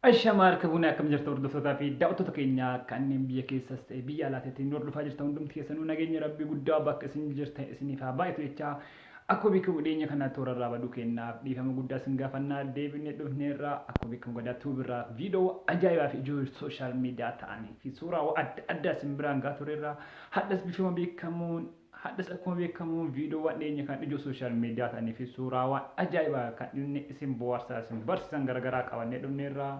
Ashamaar kabuun akkam jirtu hordoftoota fi daawwattoota keenya kanneen biyya keessas ta'e biyya alaatiin hordofaa jirtan hundumti keessanuu nageenya rabbii guddaa bakka isin jirtan isiniif haa baay'atu jecha akkuma beekamu dhiyeenya kana toorarraa baduu kennaaf dhiifama guddaa isin gaafannaa deebinee dhufneerraa akkuma beekamu gadaatti birraa viidiyoo ajaa'ibaa fi ijoo sooshaal miidiyaa ta'anii fi suuraa adda addaa isin biraan gaa turerraa hadhas bifuma beekamuun haddas akkuma beekamu viidiyoo dhiyeenya kan ijoo sooshaal miidiyaa ta'anii fi suuraa ajaa'ibaa kan inni isin bohaarsaa isin barsiisan garagaraa qabannee dhufneerraa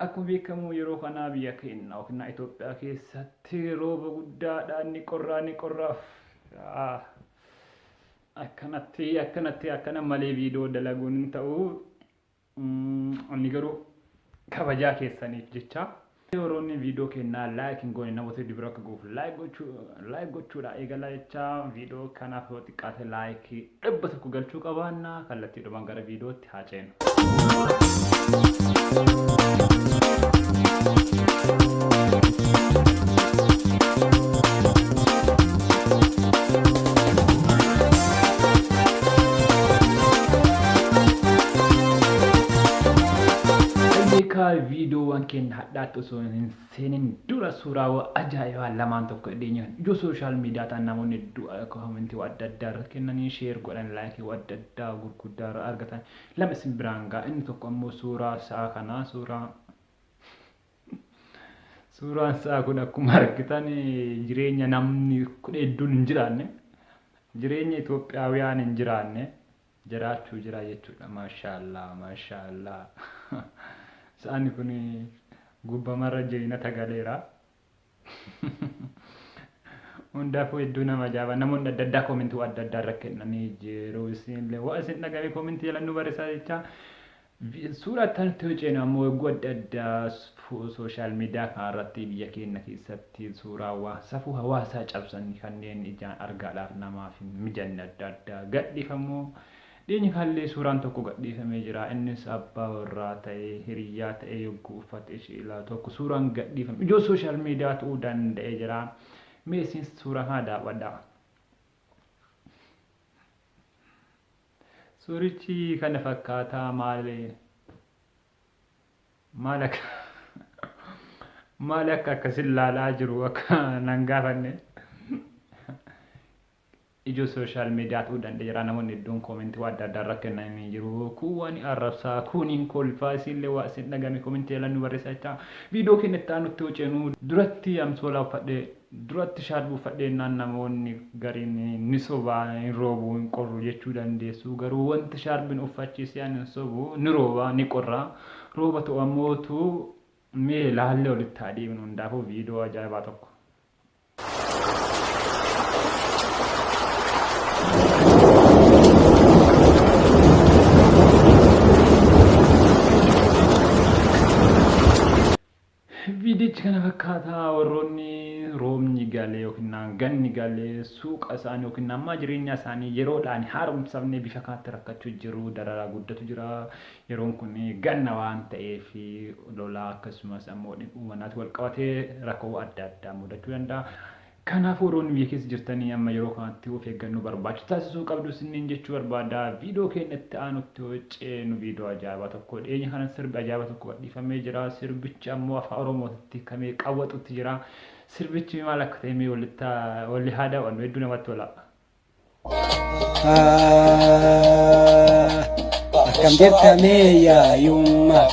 akkuma beekamu yeroo kana biyya keenya yookiin Itoophiyaa keessatti rooba guddaadhaan ni qorraaf akkana malee viidiyoo dalaguun ta'u inni garuu kabajaa keessaniif jecha yeroo viidiyoo kennaa laayikiin goone namoota dibira akka goofu laayik gochuudha eegala jecha viidiyoo kanaaf yoo xiqqaate laayikii 100 galchuu qabaanna kallattiidhumaan gara viidiyootti haa ceenu. Video waan keenya hadhaatti osoo hin seenin dura suuraa ajaa'ibaa lamaan tokko dhiyeenya ijoo sooshaal miidiyaa ta'an namoonni koomentii adda addaa irra kennanii sheer godhan laayikii adda addaa gurguddaa irra argatan lama isin biraan gaa inni tokko ammoo suuraa sa'a kanaa suuraan sa'a kun akkuma argitan jireenya namni hedduun hin jiraanne jireenya Itoophiyaawiyaan hin jiraanne jiraachuu jira jechuudha maashaallah. Sa'ani kun gubbamarra jirina tagaleera. Hundaafuu hedduu nama ajaa'iba. Namoonni adda addaa koomentii adda addaa irra kennanii jiru. Isinillee waa isin dhagahee koomentii jalatti nu barreessaa jecha. Suuraa tanatti hojjennu ammoo eeguu adda addaa sooshaal miidiyaa kanarratti biyya keenya keessatti suuraa safuu hawaasaa cabsan kanneen ijaan arguudhaaf namaaf mijanne adda addaa gadhiifamu. Dhiyeenya kallee suuraan tokko gadhiifamee jira. Innis abbaa warraa ta'ee hiriyyaa ta'ee yogguu uffate ishee tokko suuraan gadhiifame ijoo sooshaal miidiyaa ta'uu danda'ee jira. Mee isin suuraa kana daawwadhaa. Suurichi kana fakkaataa maal akka akkasin laalaa jiru akka nan gaafanne. Ijoo sooshaal miidiyaa ta'uu danda'eera namoonni hedduun koomentii adda addaa irra kennanii jiru. Kuwwan arrabsaa kuniin kolfaa isinillee waa isin dhagahame koomentii jalatti nu barreessaa jecha. Viidiyoo keenya itti aanutti hojjennu duratti amsoolaa uffadhee duratti shaarbii uffadhee namoonni gariin ni sobaa hin roobuu hin qorru jechuu dandeessu. Garuu wanti shaarbiin uffachiisee hin sobu ni roobaa ni qorra. Rooba ta'u ammootu mee laallee walitti adeemnu hundaafuu viidiyoo ajaa'ibaa tokko. Viidiyochi kana fakkaataa warroonni roobni galee yookiin ganni galee suuqa isaanii yookiin ammaa jireenya isaanii yeroodhaan haaromsafnee bifa kanatti rakkachuu jiru. Dararaa guddatu jira. Yeroon kun ganna waan ta'eef lolaa akkasumas ammoo uummannaatti wal qabatee rakkoo adda addaa mudachuu danda'a. Kanaaf warroonni biyya keessa jirtanii amma yeroo kanatti of eeggannoo barbaachisu taasisuu qabdu isiniin jechuu barbaada. Viidiyoo keenya itti aanutti hojjennu viidiyoo ajaa'ibaa tokko dhiyeenya kana sirbi ajaa'ibaa tokko gadhiifamee jira. Sirbichi ammoo afaan Oromootti kamee qawwatutti jira. Sirbichi maal akka ta'e mee walli haa daawwannu hedduu namatti tola. Akkam jirtamee yaayummaa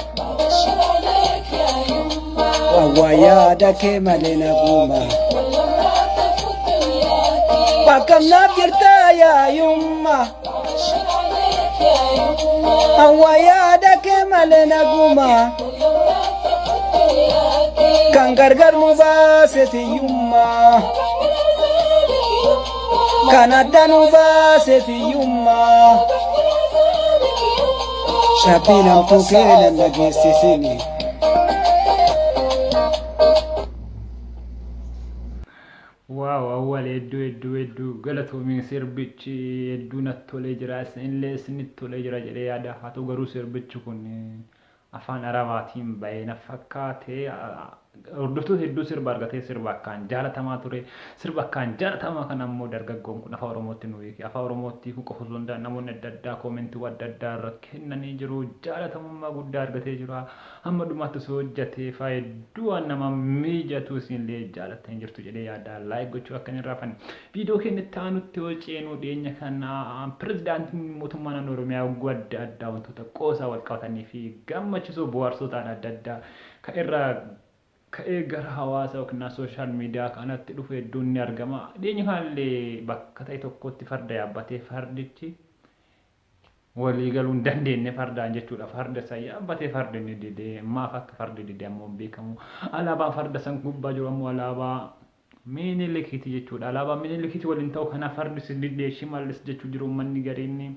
waa yaada kee malee nagumaa. Bakam naaf jirta yaayummaa waa yaada kee malee nagumaa. Kan gargar nu baase tiyyummaa kan adda nu baase tiyyummaa. Shabiin hamtuu keenya nageessisini. Waaw awwal hedduu galatoomiin sirbichi hedduu natti tolee jira. Isinillee isinitti tolee jira jedhee yaada. Haa ta'u garuu sirbichi kun afaan Arabaatiin bahee na fakkaate hordoftoota hedduu sirba argatee sirba akkaan jaalatamaa ture sirba akkaan jaalatamaa kan ammoo dargaggoon kun afaan oromootti nu hiike afaan oromootti kun qofa osoo hin taane namoonni adda addaa koomentii adda addaa irra kennanii jiru jaalatamummaa guddaa argatee jira hamma dhumaatti osoo hojjetee hedduu waan nama mijatu isinillee jaalatanii jirtu jedhee yaada laayik gochuu akka hin raafanne viidiyoo keenya itti aanutti yoo ceenu dhiyeenya kana pirezidaantiin mootummaa naannoo oromiyaa adda addaa wantoota qoosaa wal qabatanii fi gammachiisoo bohaarsoo ta'an adda addaa kan irraa ka'ee gara hawaasa yookiin sooshaal miidiyaa kanatti dhufu hedduun ni argama. Dhiyeenya kanallee bakka ta'e tokkotti farda yaabbatee fardichi walii galuu hin dandeenye fardaan jechuudha. Farda isaa yaabbatee fardi ni didee maaf akka fardi didee ammoo hin beekamu. Alaabaan farda san gubbaa jiru ammoo alaabaa Minilikiti jechuudha. Alaabaa Minilikiti waliin ta'u kana fardi si didee shimallis jechuu jiru uummanni gariinni.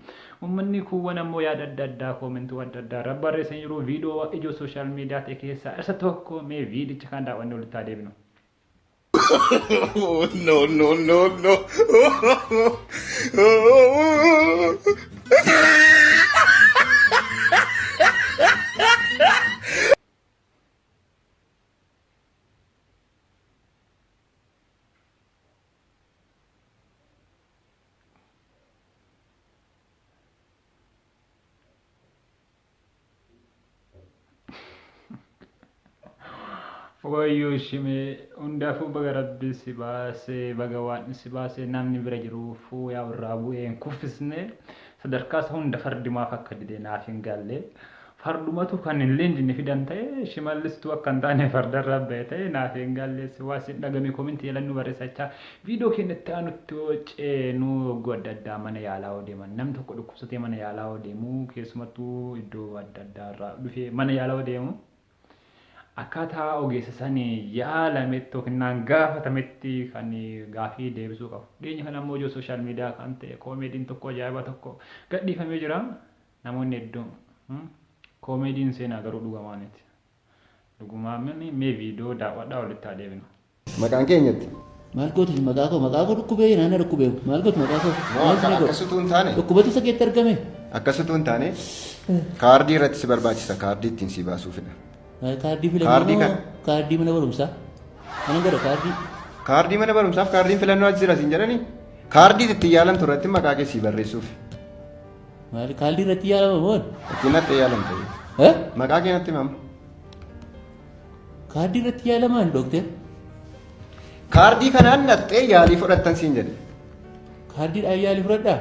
Uummanni kuuwwan ammoo yaada adda addaa koomentii adda addaa irra barreessan jiru viidiyoo ijoo sooshaal miidiyaa ta'e keessaa isa tokko mee viidicha kan daawwanne walitti haa deebinu. No, no, no, no. Wayyoo shimee hundaafuu baga rabbi si baasee baga waan si baasee namni bira jiruufuu yaa irraa bu'een kuffisne sadarkaa isa hunda fardimaaf akka didee naaf hin galle fardumatu kan hin leenjine fidan ta'e shimallistuu akka hin taane fardarra ba'e ta'e naaf hin galle si waa sin dhagame koomentii yalannu barreessachaa viidiyoo keenya itti aanutti yoo ceenu hogguu adda addaa mana yaalaa deeman namni tokko dhukkubsatee mana yaalaa deemu keessumattuu iddoo adda addaa irraa dhufee mana yaalaa deemu. Akkaataa ogeessa sanii yaalametti yookiin gaafatametti kan gaafii deebisuu qabu. Dhiyeenya kana ammoo ijoo sooshaal miidiyaa kan ta'e koomeediin tokko ajaa'iba tokko gadhiifamee jira. Namoonni hedduun koomeediin seenaa garuu dhugamaaniti. Dhugumaan mee viidiyoo daawwadhaa walitti haa deebinu. Maqaan keenyatti. Maal gootu maqaa koo dhukkubee naannoo dhukkubee maal gootu maqaa koo. Akkasituu hin taane. Dhukkubatu isa keetti argame. Akkasituu hin taane kaardii irratti si barbaachisa kaardii ittiin si baasuufidha. Kaardii filannoo kaardii mana barumsaa mana godha kaardii mana barumsaaf kaardiin filannoo achi jira siin jedhani kaardii itti yaalamtu irratti maqaa kee si barreessuuf maali kaardii irratti yaalama moon ittiin natti yaalamtu maqaa kee natti maama kaardii irratti yaalamaan dookter kaardii kanaan naxxee yaalii fudhattan siin jedhe kaardiidhaan yaalii fudhadhaa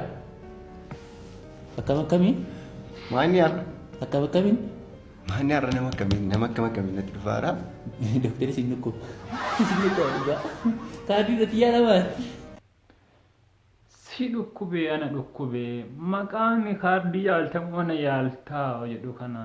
akkam akkamiin maanni yaala akkam akkamiin Mana arra nama kami nanti dufara. Dokter sini nuku enggak. Tadi udah tiada mas. Si dhukkubee ana dhukkubee maqaan kaardii yaaltamu mana yaaltaa jedhu kana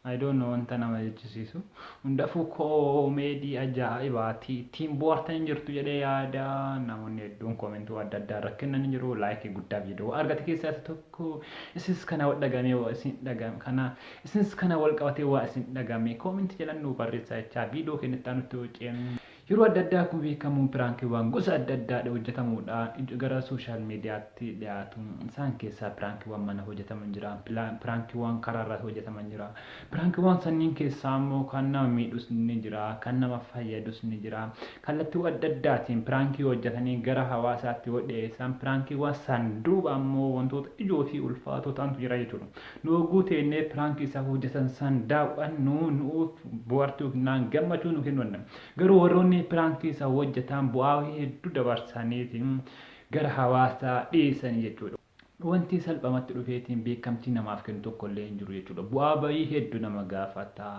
I don't know wanta nama jechisiisu hundaafuu koomeedii ajaa'ibaati ittiin bohaartan jirtu jedhee yaada namoonni hedduun koomentii adda addaa irra kennan jiru laayikii guddaa viidiyoo argate keessaa tokko isinis kana wal dhagamee waa isin dhagame kana isinis kana wal qabatee waa isin dhagame koomentii jedhan nu barreessaa jechaa viidiyoo keenyatti aanutti hojjennu yeroo adda addaa kun beekamuun piraankiiwwan gosa adda addaadha hojjetamuudhaan gara sooshaal miidiyaatti dhiyaatu isaan keessaa piraankiiwwan mana hojjetaman jira piraankiiwwan karaarraa hojjetaman jira piraankiiwwan sanniin keessaa immoo kan nama miidhus ni jira kan nama fayyadus ni jira kallattii adda addaatiin piraankii hojjetanii gara hawaasaatti dhiyeessan piraankiiwwan san duuba ammoo wantoota ijoo fi ulfaatoo ta'antu jira jechuudha nu oguu teennee piraankii isaa hojjetan san daawwannu nuuf bohaartuu naan gammachuu nu kennu garuu warroonni pirankii isa hojjetan bu'aa hedduu dabarsaniitiin gara hawaasaa dhiyeessan jechuudha. Wanti salphamatti dhufeetiin beekamtii namaaf kennu tokko illee hin jiru jechuudha. Bu'aa bahii hedduu nama gaafata.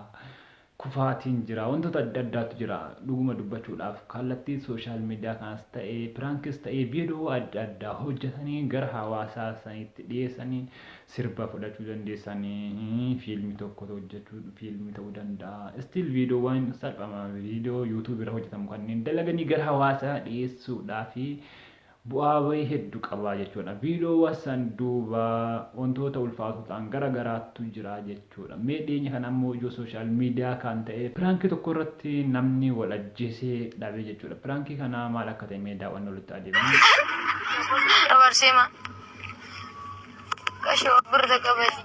Kufaatiin jira wantoota adda addaatu jira dhuguma dubbachuudhaaf kallattii sooshaal miidiyaa kanas ta'ee pirankis ta'ee viidiyoo adda addaa hojjetanii gara hawaasaa sanitti dhiyeessanii sirba fudhachuu dandeessanii fiilmii tokko hojjechuu fiilmii ta'uu danda'a. Still viidiyoowwan salphama viidiyoo yuutuub irra hojjetamu kanneen dalaganii gara hawaasaa dhiyeessuudhaaf bu'aa bahii hedduu qabaa jechuudha. Viidiyoowwan san duuba wantoota ulfaatoo ta'an gara garaatu jira jechuudha. Mee dhiyeenya kana ammoo ijoo sooshaal miidiyaa kan ta'e piraankii tokko irratti namni wal ajjeesee dhabe jechuudha. Piraankii kana maal akka ta'e mee daawwannoo walitti adeemna. Dabarsema. Kasho birra qabati.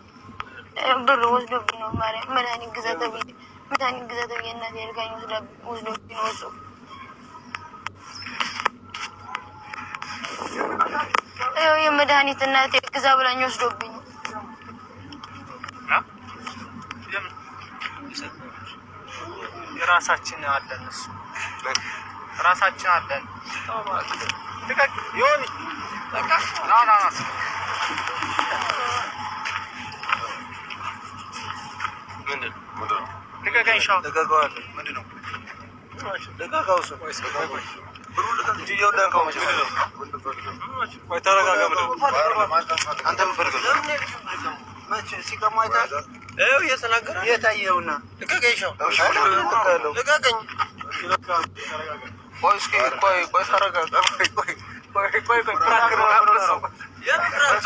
Birra wasdubni no mare manani gizata bidi. مداني قزاتو ينا ديال كان يوزد وزنو ينوزو ايوه يا مداني تناتي قزا بلا يوزدو بيني የራሳችን አለን እሱ ራሳችን አለን ልቀቅ ዮኒ ልቀቅ ና ምንድን ልቀቀኝ ሻው ልቀቀዋል ምንድን ነው ልቀቀው እሱ ብሩ ልቀቅ እንጂ እየወደድከው ምንድን ነው ቆይ ተረጋጋ ምንድን ነው አንተ ምፈልገው መቼ ሲቀማ አይተሃል ይኸው እየተናገረ የታየውና ልቀቀኝ ሻው ልቀቀኝ ቆይ እስኪ ቆይ ተረጋጋ ቆይ ፍራክ ነው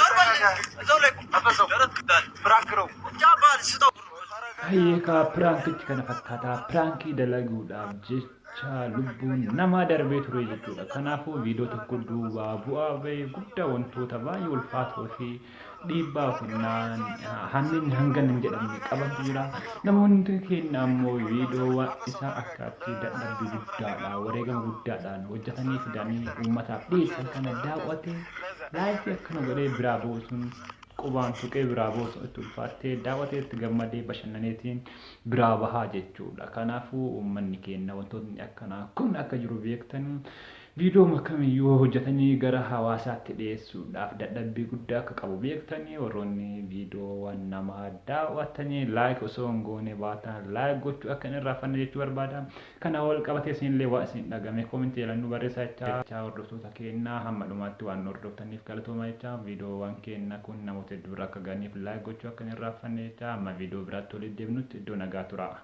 ዞር በል እዛው ላይ ፍራክ ነው ጃባል ስጠው Hiika piraankichi kana fakkaataa piraankii dalaguudhaaf jecha lubbuun nama darbee ture jechuudha. Kanaafuu viidiyoo tokko duubaa bu'aa bahee guddaa wantoota baay'ee ulfaatoo fi dhiibbaa kennaan hammin hangana hin jedhamne qabantu jira. Namoonni keenya ammoo viidiyoo isaa akkaatti dadhabbii guddaadha wareegama guddaadhaan hojjetanii fidanii uummataaf dhiyeessan kana daawwatee laayifii akkana godhee biraa buusuun qubaan tuqee biraa boosu itti ulfaattee daawwatee itti gammadee bashannaneetiin biraa bahaa jechuudha. Kanaafuu uummanni keenya wantoonni akkanaa kun akka jiru beektanii viidiyoo makamiyyuu hojjetanii gara hawaasaatti dhiyeessuudhaaf dadhabbii guddaa akka qabu beektanii warroonni viidiyoowwan nama daawwatanii laayik osoo hin goone baatan laayik gochuu akka hin irraanfanne jechuu barbaada. Kana wal qabatee isinillee waa isin dhagame koomentii jedhanii barreessaa jechaa hordoftoota keenya hamma dhumaatti waan hordoftaniif galatooma jechaa viidiyoowwan keenya kun namoota hedduu bira akka gaaniif laayik gochuu akka hin irraanfanne jechaa amma viidiyoo biraatti walitti deebinutti iddoo nagaa turaa.